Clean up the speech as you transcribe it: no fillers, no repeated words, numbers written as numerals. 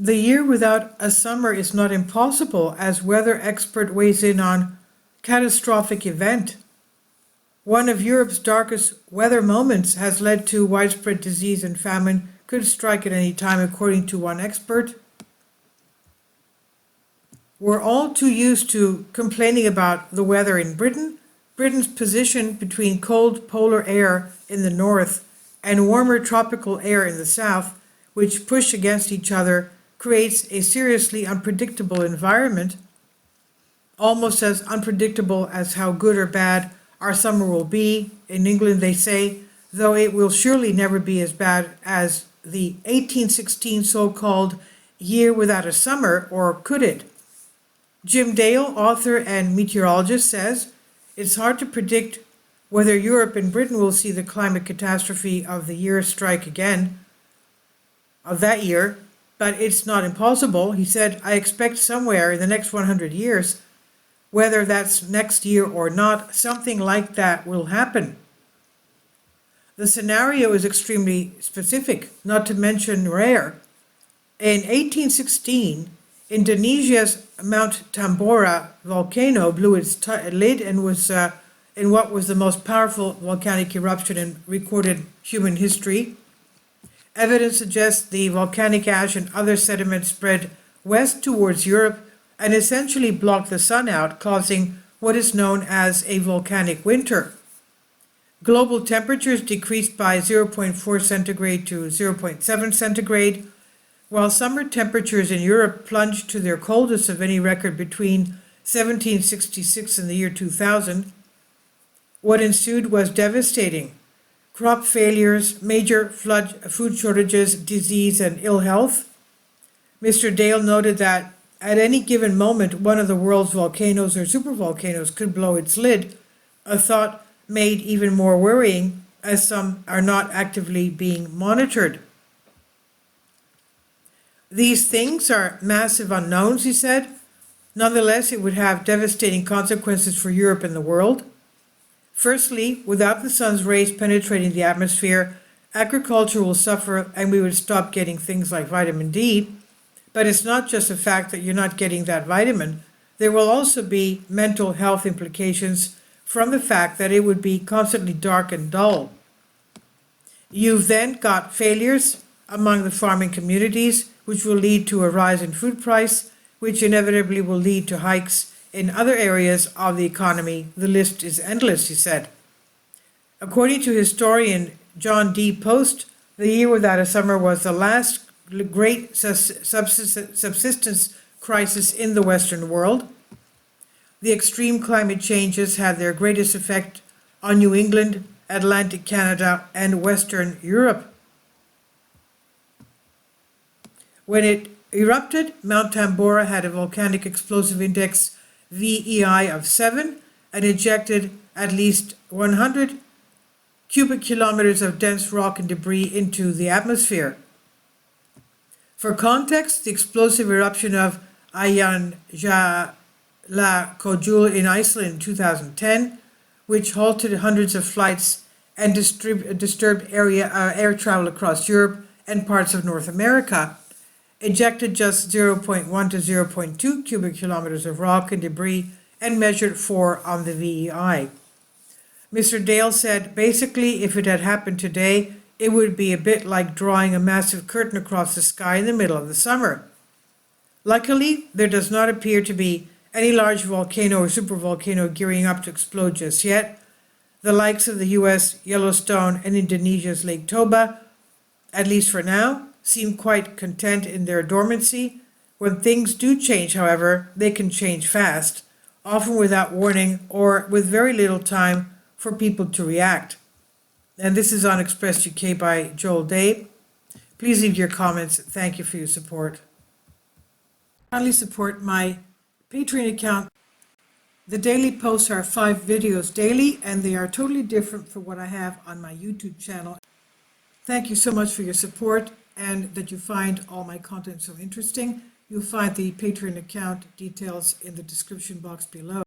The year without a summer is not impossible, as weather expert weighs in on catastrophic event. One of Europe's darkest weather moments has led to widespread disease and famine could strike at any time, according to one expert. We're all too used to complaining about the weather in Britain. Britain's position between cold polar air in the north and warmer tropical air in the south, which push against each other, creates a seriously unpredictable environment, almost as unpredictable as how good or bad our summer will be. In England, they say, though it will surely never be as bad as the 1816 so-called year without a summer, or could it? Jim Dale, author and meteorologist, says it's hard to predict whether Europe and Britain will see the climate catastrophe of the year strike again, of that year, but it's not impossible. He said, I expect somewhere in the next 100 years, whether that's next year or not, something like that will happen. The scenario is extremely specific, not to mention rare. In 1816, Indonesia's Mount Tambora volcano blew its lid and was in what was the most powerful volcanic eruption in recorded human history. Evidence suggests the volcanic ash and other sediment spread west towards Europe and essentially blocked the sun out, causing what is known as a volcanic winter. Global temperatures decreased by 0.4 centigrade to 0.7 centigrade, while summer temperatures in Europe plunged to their coldest of any record between 1766 and the year 2000. What ensued was devastating. Crop failures, major food shortages, disease, and ill health. Mr. Dale noted that at any given moment, one of the world's volcanoes or supervolcanoes could blow its lid, a thought made even more worrying as some are not actively being monitored. These things are massive unknowns, he said. Nonetheless, it would have devastating consequences for Europe and the world. Firstly, without the sun's rays penetrating the atmosphere, agriculture will suffer and we would stop getting things like vitamin D. But it's not just the fact that you're not getting that vitamin. There will also be mental health implications from the fact that it would be constantly dark and dull. You've then got failures among the farming communities, which will lead to a rise in food price, which inevitably will lead to hikes in other areas of the economy. The list is endless, he said. According to historian John D. Post, the year without a summer was the last great subsistence crisis in the Western world. The extreme climate changes had their greatest effect on New England, Atlantic Canada, and Western Europe. When it erupted, Mount Tambora had a volcanic explosive index VEI of 7 and ejected at least 100 cubic kilometers of dense rock and debris into the atmosphere. For context, the explosive eruption of Eyjafjallajökull in Iceland in 2010, which halted hundreds of flights and disturbed air travel across Europe and parts of North America, ejected just 0.1 to 0.2 cubic kilometers of rock and debris and measured 4 on the VEI. Mr. Dale said, basically, if it had happened today, it would be a bit like drawing a massive curtain across the sky in the middle of the summer. Luckily, there does not appear to be any large volcano or supervolcano gearing up to explode just yet. The likes of the US Yellowstone and Indonesia's Lake Toba, at least for now, seem quite content in their dormancy. When things do change, however, they can change fast, often without warning or with very little time for people to react. And this is on Express UK by Joel Day. Please leave your comments. Thank you for your support. Kindly support my Patreon account. The daily posts are 5 videos daily, and they are totally different from what I have on my YouTube channel. Thank you so much for your support and that you find all my content so interesting. You'll find the Patreon account details in the description box below.